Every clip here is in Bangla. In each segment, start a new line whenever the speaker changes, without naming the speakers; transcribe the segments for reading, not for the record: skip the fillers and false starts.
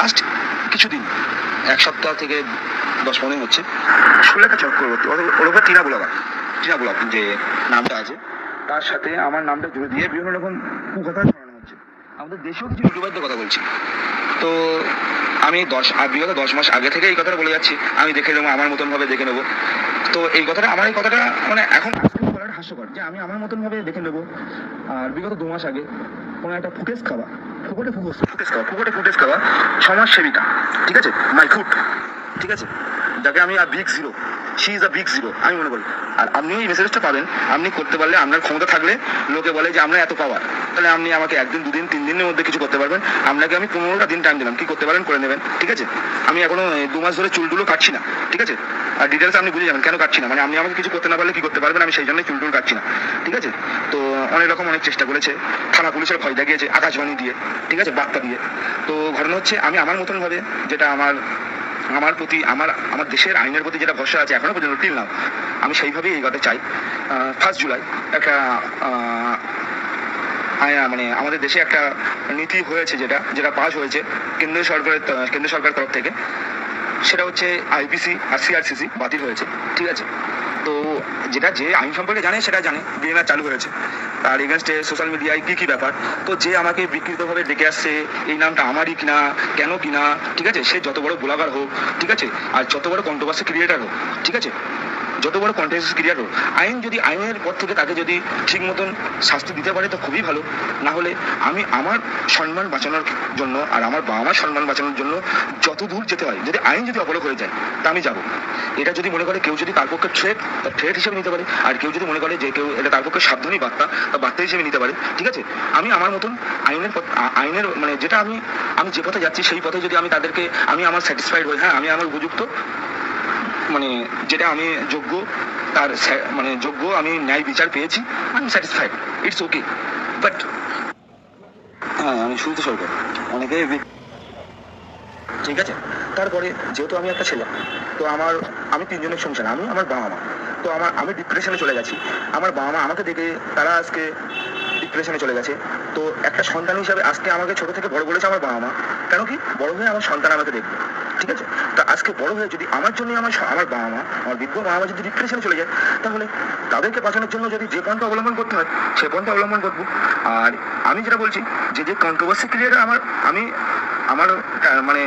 লাস্ট কিছুদিন, 1 সপ্তাহ থেকে 10-15 দিন হচ্ছে সুলেখা চক্রবর্তী ওর উপর টিনা ব্লগার যে নামটা আছে তার সাথে আমার নামটা জুড়ে দিয়ে বিভিন্ন রকম কুকথা ছড়ানো হচ্ছে। আমাদের দেশেও কিছু ইউটিউবারদের কথা বলছি। তো আমি বিগত 10 মাস আগে থেকে এই কথাটা বলে যাচ্ছি, আমি দেখে নেবো, আমার মতন ভাবে দেখে নেবো। তো এই কথাটা মানে এখন আজকে বলাটা হাস্যকর যে আমি আমার মতন ভাবে দেখে নেবো। আর বিগত 2 মাস আগে কোনো একটা ফুটেজ খাওয়া সমাজসেবিকা, ঠিক আছে, মাই ফুট, ঠিক আছে, যাকে আমি big zero, she is a big zero আমি মনে করি। আর আপনি এই মেসেজটা পাবেন, আপনি করতে পারলে, আপনার ক্ষমতা থাকলে, লোকে বলে যে আমরা এত পাওয়ার, তাহলে আপনি আমাকে 1 দিন 2 দিন 3 দিনের মধ্যে কিছু করতে পারবেন। আপনাকে আমি 15টা দিন টাইম দিলাম, কি করতে পারেন করে নেবেন, ঠিক আছে। আমি এখনো 2 মাস ধরে চুলটুলো কাটছি না, ঠিক আছে। আর ডিটেলস আপনি বুঝে যাবেন কেন কাটছি না, মানে আপনি আমাকে কিছু করতে না পারলে কি করতে পারবেন, আমি সেই জন্যই চুলটুল কাটছি না, ঠিক আছে। তো অনেক চেষ্টা করেছে, থানা পুলিশের ভয় দেখিয়েছে, আকাশবাণী দিয়ে, ঠিক আছে, বার্তা দিয়ে। তো ঘটনা হচ্ছে আমি আমার মতন ভাবে, যেটা আমার প্রতি, আমার দেশের আইনের প্রতি যেটা ভরসা আছে এখনো পর্যন্ত টিল নাও, আমি সেইভাবেই এগোতে চাই। 1 জুলাই একটা মানে আমাদের দেশে একটা নীতি হয়েছে, যেটা পাস হয়েছে কেন্দ্র সরকারের তরফ থেকে, সেটা হচ্ছে আইপিসি আর সিআরসিসি বাতিল হয়েছে, ঠিক আছে। তো যেটা যে আইন সম্পর্কে জানে সেটা জানে, বিএনআর চালু হয়েছে। তার এগেনস্টে সোশ্যাল মিডিয়ায় কী ব্যাপার, তো যে আমাকে বিকৃতভাবে ডেকে আসছে, এই নামটা আমারই কিনা, কেন কিনা, ঠিক আছে, সে যত বড় ব্লগার হোক, ঠিক আছে, আর যত বড় কন্ট্রোভার্সি ক্রিয়েটার হোক, ঠিক আছে, যত বড় কন্টেন্ট ক্রিয়েটর হোক, আইনের পর থেকে তাকে যদি ঠিক মতন শাস্তি দিতে পারে তো খুবই ভালো। না হলে আমি আমার সম্মান বাঁচানোর জন্য আর আমার বাবা মার সম্মান বাঁচানোর জন্য যত দূর যেতে হয়, যদি আইন যদি অবলক হয়ে যায় তা আমি যাবো। এটা যদি মনে করে কেউ যদি তার পক্ষে থ্রেট হিসেবে নিতে পারে, আর কেউ যদি মনে করে যে কেউ এটা তার পক্ষে সাবধানী বার্তা হিসেবে নিতে পারে, ঠিক আছে, আমি আমার মতন আইনের মানে যেটা আমি যে পথে যাচ্ছি সেই পথে যদি আমি তাদেরকে আমার স্যাটিসফাইড হই, হ্যাঁ আমি আমার উপযুক্ত, মানে যেটা আমি যোগ্য, তার মানে যোগ্য আমি ন্যায় বিচার পেয়েছি, আমি স্যাটিসফাইড, ইটস ওকে। বাট হ্যাঁ, আমি শুনতে সরকার অনেকেই, ঠিক আছে। তারপরে যেহেতু আমি একটা ছেলে, তো আমি 3 জনের সংসার, আমি আমার বাবা মা, তো আমি ডিপ্রেশনে চলে গেছি। আমার বাবা মা আমাকে দেখে তারা আজকে ডিপ্রেশনে চলে গেছে। তো একটা সন্তান হিসাবে আজকে আমাকে ছোট থেকে বড় করেছে আমার বাবা মা, কেন কি বড় হয়ে আমার সন্তান আমাকে দেখবে, ঠিক আছে। তা আজকে বড় হয়ে যদি আমার জন্য আমার বাবা মা, আমার বৃদ্ধ মা যদি ডিপ্রেশনে চলে যায়, তাহলে তাদেরকে বাঁচানোর জন্য যদি যে পন্থা অবলম্বন করতে হয় সে পন্থা অবলম্বন করবো। আর আমি যেটা বলছি যে কন্ট্রোভার্সি ক্রিয়েটার আমার মানে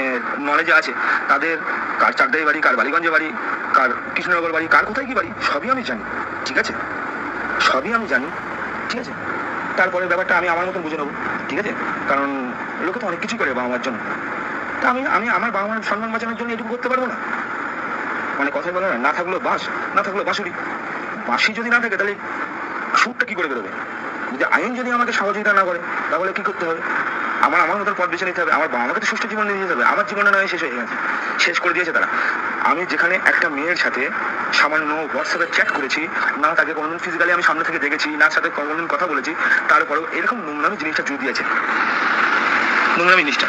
নলেজে আছে, তাদের কার চাকদাই বাড়ি, কার বালিগঞ্জে বাড়ি, কার কৃষ্ণনগর বাড়ি, কার কোথায় কি বাড়ি, সবই আমি জানি, ঠিক আছে, সবই আমি জানি, ঠিক আছে। তারপরে ব্যাপারটা আমি আমার মতন বুঝে নেবো, ঠিক আছে, কারণ লোকে তো অনেক কিছুই করে বাবা মার জন্য। তা আমি আমার বাবা মার সম্মান বাঁচানোর জন্য এটুকু করতে পারবো না? মানে কথাই বলে না থাকলো বাঁশুরি, বাঁশি যদি না থাকে তাহলে সুরটা কি করে বেরোবে? যদি আইন যদি আমাকে সহযোগিতা না করে তাহলে কি করতে হবে? আমার মতন পথ বেছে নিতে হবে। আমার বাবা আমাকে তো সুষ্ঠু জীবন দিয়ে দিতে হবে। আমার জীবনটা নয় শেষ হয়ে গেছে, শেষ করে দিয়েছে তারা। আমি যেখানে একটা মেয়ের সাথে সামান্য হোয়াটসঅ্যাপে চ্যাট করেছি, না তাকে কোনোদিন ফিজিক্যালি আমি সামনে থেকে দেখেছি, না সাথে কোনোদিন কথা বলেছি, তারপরেও এরকম নোংরামি জিনিসটা জুড়ে দিয়েছে। নোংরামি জিনিসটা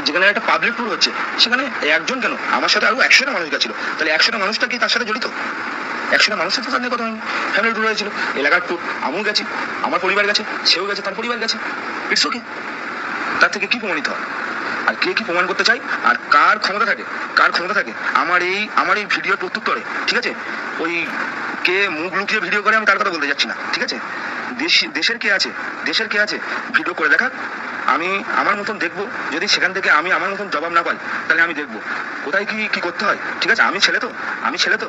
যেখানে একটা পাবলিক ট্যুর হচ্ছে, সেখানে একজন কেন, আমার সাথে আরো 100টা মানুষ গেছিল, তাহলে 100টা মানুষটা কি তার সাথে জড়িত? 100টা মানুষের তো তার নিয়ে কথা হয়নি। ফ্যামিলি ট্যুর হয়েছিল, এলাকার ট্যুর, আমিও গেছি, আমার পরিবার গেছে, সেও গেছে, তার পরিবার গেছে, ইটস ওকে। তার থেকে কি প্রমাণিত হয়? আর কে কি প্রমাণ করতে চাই, আর কার ক্ষমতা থাকে আমার এই ভিডিওর প্রত্যুত্তরে, ঠিক আছে, ওই কে মুখ লুকিয়ে ভিডিও করে আমি তার কথা বলতে যাচ্ছি না, ঠিক আছে। দেশের কে আছে ভিডিও করে দেখাক, আমি আমার মতন দেখবো। যদি সেখান থেকে আমি আমার মতন জবাব না পাই, তাহলে আমি দেখবো কোথায় কি করতে হয়, ঠিক আছে। আমি ছেলে তো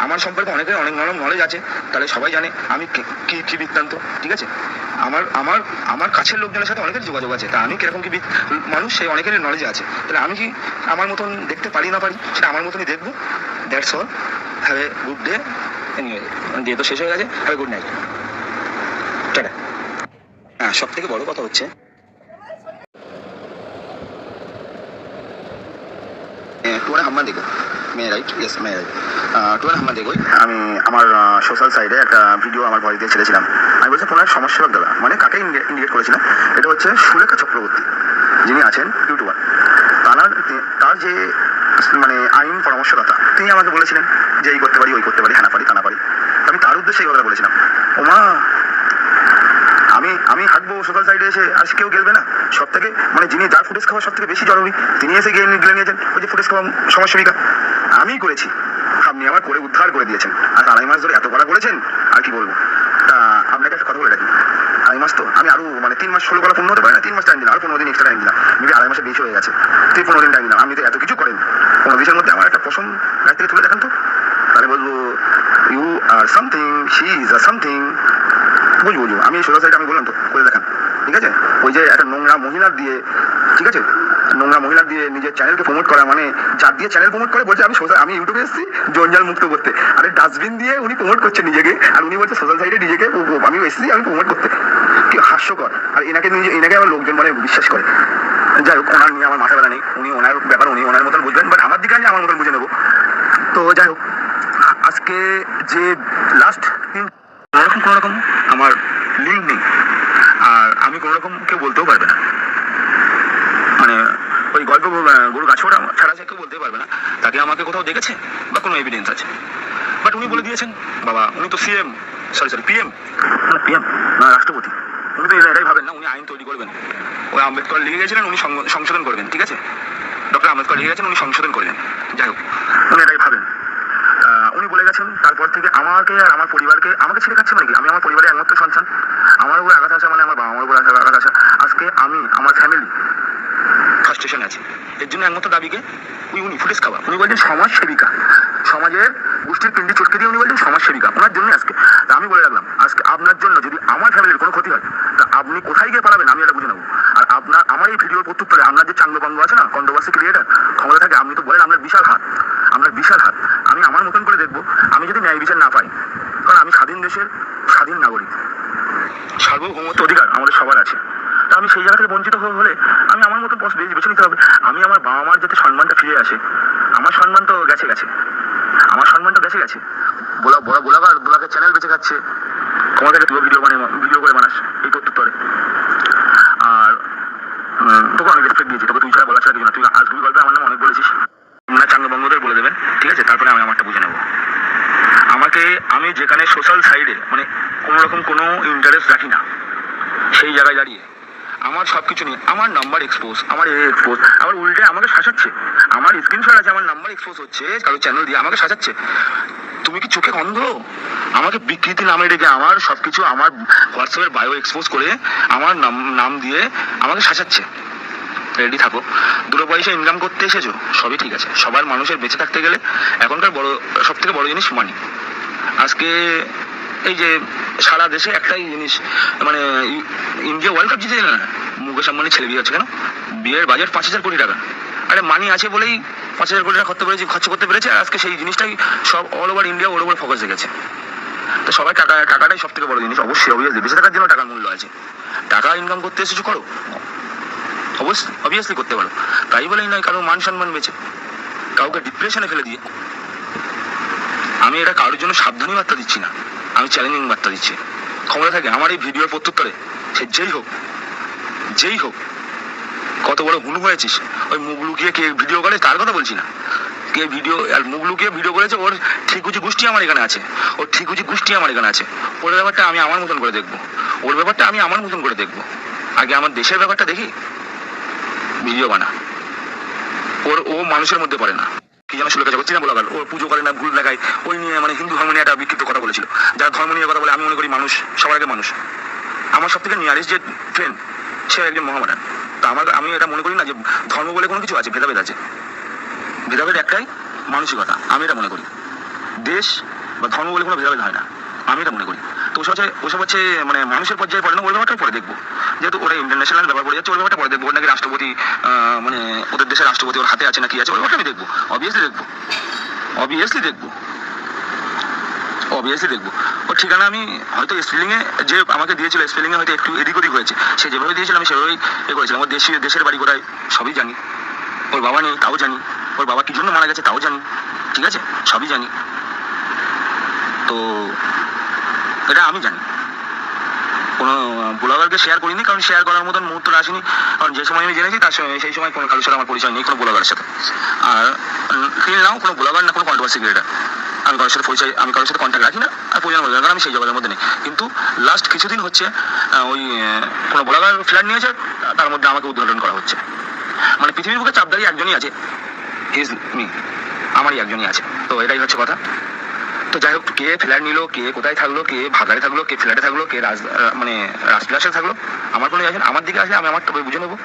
আমার সম্পর্কে অনেক নলেজ আছে, তাহলে সবাই জানে আমি কি বৃত্তান্ত, ঠিক আছে। আমার কাছের লোকজনের সাথে অনেকের যোগাযোগ আছে, তা আমি কিরকম কি মানুষ সেই অনেকের নলেজ আছে, তাহলে আমি কি আমার মতন দেখতে পারি না পারি সেটা আমার মতনই দেখবো। That's all, have a good day. Anyway, দিয়ে তো শেষ হয়ে গেছে, have a good night, tata. হ্যাঁ, সব থেকে বড় কথা হচ্ছে টুয়ারে হাম্মা দেখো, টুয়ারে হাম্মা দেখো। আমি আমার সোশ্যাল সাইডে একটা ভিডিও আমার ভয়েস দিয়ে ছেড়েছিলাম। আমি বলছি তোমার সমস্যা দাদা, মানে কাকে ইন্ডিকেট করেছিলাম, এটা হচ্ছে সুলেখা চক্রবর্তী, যিনি আছেন ইউটিউবার। তার যে মানে আইন পরামর্শদাতা, তিনি আমাকে বলেছিলেন যে এই করতে পারি, ওই করতে পারি, হ্যাঁ পারি, তা না পারি। আমি তার উদ্দেশ্যে এই কথা বলেছিলাম। ওমা, আমি
আমি হাঁটবো সোশ্যাল সাইডে এসে আর কেউ গেলবে না? সব থেকে মানে যিনি যার ফুটেজ খাওয়া সব থেকে বেশি জরুরি তিনি এসে গিয়ে নিয়েছেন ওই যে ফুটেজ খাওয়া সমাজসেবিকা। আমিই করেছি, আপনি আমার করে উদ্ধার করে দিয়েছেন। আর 2.5 মাস ধরে এত করা করেছেন আর কি বলবো। তা আপনাকে একটা কথা বলে রাখি, 2.5 মাস তো আমি আরো মানে 3 মাস 16 করা পূর্ণ হতে পারে না, 3 মাস টাইম দিলাম, আর 15 দিন এক্সট্রা টাইম দিলাম, মেবি 2.5 মাসে বেশি হয়ে গেছে। 15 দিন টাইম দিলাম, আপনি তো এত কিছু করেন, 15 দিনের মধ্যে আমার একটা পশম রাত্রে তুলে দেখান তো, তাহলে বলবো you are something, she is are something. বুঝবো আমি সোশ্যাল সাইডে আমি বললাম তো করে দেখান, ঠিক আছে? ওই যে একটা নোংরা মহিলার দিয়ে, ঠিক আছে, নোংরা মহিলার দিয়ে নিজের চ্যানেলকে প্রমোট করা, মানে যার দিয়ে চ্যানেল প্রমোট করে বলছে আমি ইউটিউবে এসেছি জঞ্জাল মুক্ত করতে, আরে ডাস্টবিন দিয়ে উনি প্রমোট করছেন নিজেকে, আর উনি বলছে সোশ্যাল সাইডে নিজেকে আমি এসেছি আমি প্রমোট করতে। কি হাস্যকর। আর এনাকে আবার লোকজন মানে বিশ্বাস করে। যাই হোক, ওনার নিয়ে আমার মাথা ব্যথা নেই, উনি ওনার ব্যাপার উনি ওনার মতন বুঝবেন, বাট আমার দিকে আমি আমার মতন বুঝে নেবো। তো যাই হোক, আজকে যে লাস্ট কোনো রকম আমার লিঙ্ক নেই, আর আমি কোনো রকম কেউ বলতেও পারবে না, মানে ওই গল্প গরু গাছড়া ছাড়া সে কেউ বলতে পারবে না তাকে আমাকে কোথাও দেখেছে বা কোনো এভিডেন্স আছে। বাট উনি বলে দিয়েছেন বাবা উনি তো সিএম, সরি পিএম না রাষ্ট্রপতি, উনি তো এটাই ভাবেন না, উনি আইন তৈরি করবেন। ওই আম্বেদকর লিখে গেছিলেন উনি সংশোধন করবেন, ঠিক আছে, ডক্টর আম্বেদকর লিখে গেছেন উনি সংশোধন করলেন। যাই হোক, উনি এটাই ভাবেন। উনি বলে গেছেন, তারপর থেকে আমাকে আর আমার পরিবারকে আমাকে ছেড়ে খাচ্ছে মানে কি, আমি আমার পরিবারের একমাত্র সন্তান, আমার উপর আঘাত আসা মানে আমার বাবা মার উপর আঘাত আসা। আজকে আমি আমার ফ্যামিলি ফার্স্টেশনে আছে, এর জন্য একমাত্র দাবিকে উনি ফুটেজ খাওয়া, উনি বলছেন সমাজ সেবিকা, সমাজের গোষ্ঠীর পিণ্ডি চটকে দিয়ে উনি বলছেন সমাজ সেবিকা, ওনার জন্য আজকে। তা আমি বলে রাখলাম, আজকে আপনার জন্য যদি আমার ফ্যামিলির কোনো ক্ষতি হয় তা আপনি কোথায় গিয়ে পালাবেন আমি এটা বুঝে নেবো। আর আমার এই ভিডিওর প্রত্যুত্তরে আপনার যে চাঙ্গবঙ্গ আছে না, কন্ট্রোভার্সি ক্রিয়েটার, ক্ষমতা থাকে, আপনি তো বলেন আপনার বিশাল হাত, আমি আমার মতন করে দেখবো। আমি যদি ন্যায় বিচার না পাই, কারণ আমি স্বাধীন দেশের স্বাধীন নাগরিক, সার্বভৌমত্ব অধিকার আমাদের সবার আছে, তা আমি সেই জায়গা থেকে বঞ্চিত হলে আমি আমার মতো বেছে নিতে হবে। আমি আমার বাবা মার যাতে সম্মানটা ফিরে আসে, আমার সম্মান তো গেছে ব্লগের চ্যানেল বেঁচে খাচ্ছে, ক্ষমতাকে তুই ভিডিও করে বানাস এই প্রত্যুত্তরে। আর তোকে অনেক রেসপেক্ট দিয়েছি, তোকে তুই ছাড়া বলা ছাড়া কিছু না, তুই আজগুবি গল্পে আমার নামে অনেক বলেছিস, আপনার চাঙ্গবঙ্গদের বলে দেবেন, ঠিক আছে, তারপরে আমি আমারটা বুঝে নেবো। আমি যেখানে সোশ্যাল সাইডে মানে কোনো রকম কোনো ইন্টারেস্ট রাখি না, সেই জায়গায় দাঁড়িয়ে আমার সবকিছু নিয়ে আমার নাম্বার এক্সপোজ, আমার এক্সপোজ, আবার উল্টে আমাকে শাসাচ্ছে, আমার স্ক্রিনশট আছে, আমার নাম্বার এক্সপোজ হচ্ছে কারো চ্যানেল দিয়ে আমাকে শাসাচ্ছে। তুমি কি চোখে অন্ধ? আমাকে বিকৃতি নামে রেখে আমার সবকিছু আমার হোয়াটসঅ্যাপের বায়ো এক্সপোজ করে আমার নাম দিয়ে আমাকে শাসাচ্ছে। রেডি থাকো, 2 পয়সা ইনকাম করতে এসেছো, সবই ঠিক আছে, সবার মানুষের বেঁচে থাকতে গেলে এখনকার সব থেকে বড় জিনিস মানি। আজকে এই যে সারা দেশে একটাই জিনিস, মানে ইন্ডিয়া ওয়ার্ল্ড কাপ জিতে না, মুকেশ আম্বানির ছেলে বিয়ে হচ্ছে কেন? বিয়ের বাজেট 5,000 কোটি টাকা, আরে মানি আছে বলেই 5,000 কোটি টাকা খরচ করতে পেরেছে, আর আজকে সেই জিনিসটাই সব অল ওভার ইন্ডিয়া ওর উপর ফোকাস রেখেছে। তো সবাই টাকাটাই সব থেকে বড় জিনিস, অবভিয়াসলি বেঁচে থাকার জন্য টাকার মূল্য আছে, টাকা ইনকাম করতে এসেছো করো, অবভিয়াসলি করতে পারো, তাই বলেই নয় কারো মান সম্মান বেঁচে কাউকে ডিপ্রেশনে ফেলে দিয়ে। আমি এটা কারোর জন্য সাবধানী বার্তা দিচ্ছি না, আমি চ্যালেঞ্জিং বার্তা দিচ্ছি। ক্ষমতা থাকে আমার এই ভিডিওর প্রত্যুত্তরে সে যেই হোক কত বড় হুনু হয়েছিস, ওই মুখ লুকিয়ে কে ভিডিও করে তার কথা বলছি না, কে ভিডিও আর মুখ লুকিয়ে ভিডিও করেছে ওর ঠিকুচি গোষ্ঠী আমার এখানে আছে, ওর ব্যাপারটা আমি আমার মতন করে দেখবো, আগে আমার দেশের ব্যাপারটা দেখি, ভিডিও বানা। ও মানুষের মধ্যে পড়ে না, কি যেন শুনে গেছে চীনা বলা, ওর পুজো করে না, ভুল দেখায়, ওই নিয়ে মানে হিন্দু ধর্ম নিয়ে একটা বিকৃত কথা বলেছিল। যারা ধর্ম নিয়ে কথা বলে আমি মনে করি মানুষ সবার আগে মানুষ, আমার সব থেকে নিয়ারেস্ট যে ফ্রেন্ড সে একজন মহামারান। তা আমি এটা মনে করি না যে ধর্ম বলে কোনো কিছু আছে, ভেদাভেদ আছে, ভেদাভেদ একটাই মানসিকতা, আমি এটা মনে করি। দেশ বা ধর্ম বলে কোনো ভেদাভেদ হয় না, আমি এটা মনে করি। তো ওসব হচ্ছে মানে মানুষের পর্যায়ে পড়ে না, ওর ব্যাপারটা পরে দেখবো, যেহেতু ওরা ইন্টারন্যাশনাল ব্যাপার পড়ে যাচ্ছে, ওর ব্যাপারটা পরে দেখবো। ওর নাকি রাষ্ট্রপতি মানে ওদের দেশের রাষ্ট্রপতি ওর হাতে আছে না কি আছে, ওর ব্যাপারটা আমি দেখবো, অবভিয়াসলি দেখবো। ওর ঠিকানা আমি হয়তো স্পেলিংয়ে যে আমাকে দিয়েছিল, স্পেলিংয়ে হয়তো একটু এদিক ওদিক হয়েছে, সে যেভাবে দিয়েছিল আমি সেভাবেই করেছিলাম। ওর দেশের বাড়ি কোথায় সবই জানি, ওর বাবা নেই তাও জানি, ওর বাবা কি জন্য মারা গেছে তাও জানি, ঠিক আছে, সবই জানি। তো এটা আমি জানি, কোনো ব্লগারকে শেয়ার করিনি, কারণ শেয়ার করার মতন মুহূর্তটা আসেনি, কারণ যে সময় আমি জেনেছি তার সেই সময় কোনো কারোর সাথে আমার পরিচয় নেই কোনো ব্লগারের সাথে। আর টিল নাও কোনো ব্লগার না কোনো কন্ট্রোভার্সি ক্রিয়েটার, আমি কারোর সাথে কন্ট্যাক্ট রাখি না,
আর প্রয়োজন বলবে না, কারণ আমি সেই জগতের মধ্যে নেই। কিন্তু লাস্ট কিছুদিন হচ্ছে ওই কোনো ব্লগার ফ্ল্যাট নিয়েছে, তার মধ্যে আমাকে উদ্ঘাটন করা হচ্ছে। মানে পৃথিবীর বুকে চাপদারি একজনই আছে, ইজ মি, আমারই একজনই আছে। তো এটাই হচ্ছে কথা। তো যাই হোক, কে ফ্ল্যাট নিল, কে কোথায় থাকলো, কে ভাগাড়ে থাকলো, কে ফ্ল্যাটে থাকলো, কে মানে রাজবিলাসে থাকলো, আমার কোনো আছে না। আমার দিকে আসলে আমি আমার তবে বুঝে নেবো,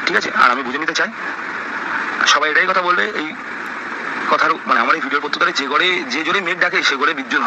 ঠিক আছে? আর আমি বুঝে নিতে চাই। সবাই এটাই কথা বলবে এই কথার, মানে আমার এই ভিডিওর প্রত্যুত্তরে যে জোরে মেঘ ডাকে সে গড়ে বিদ্যুৎ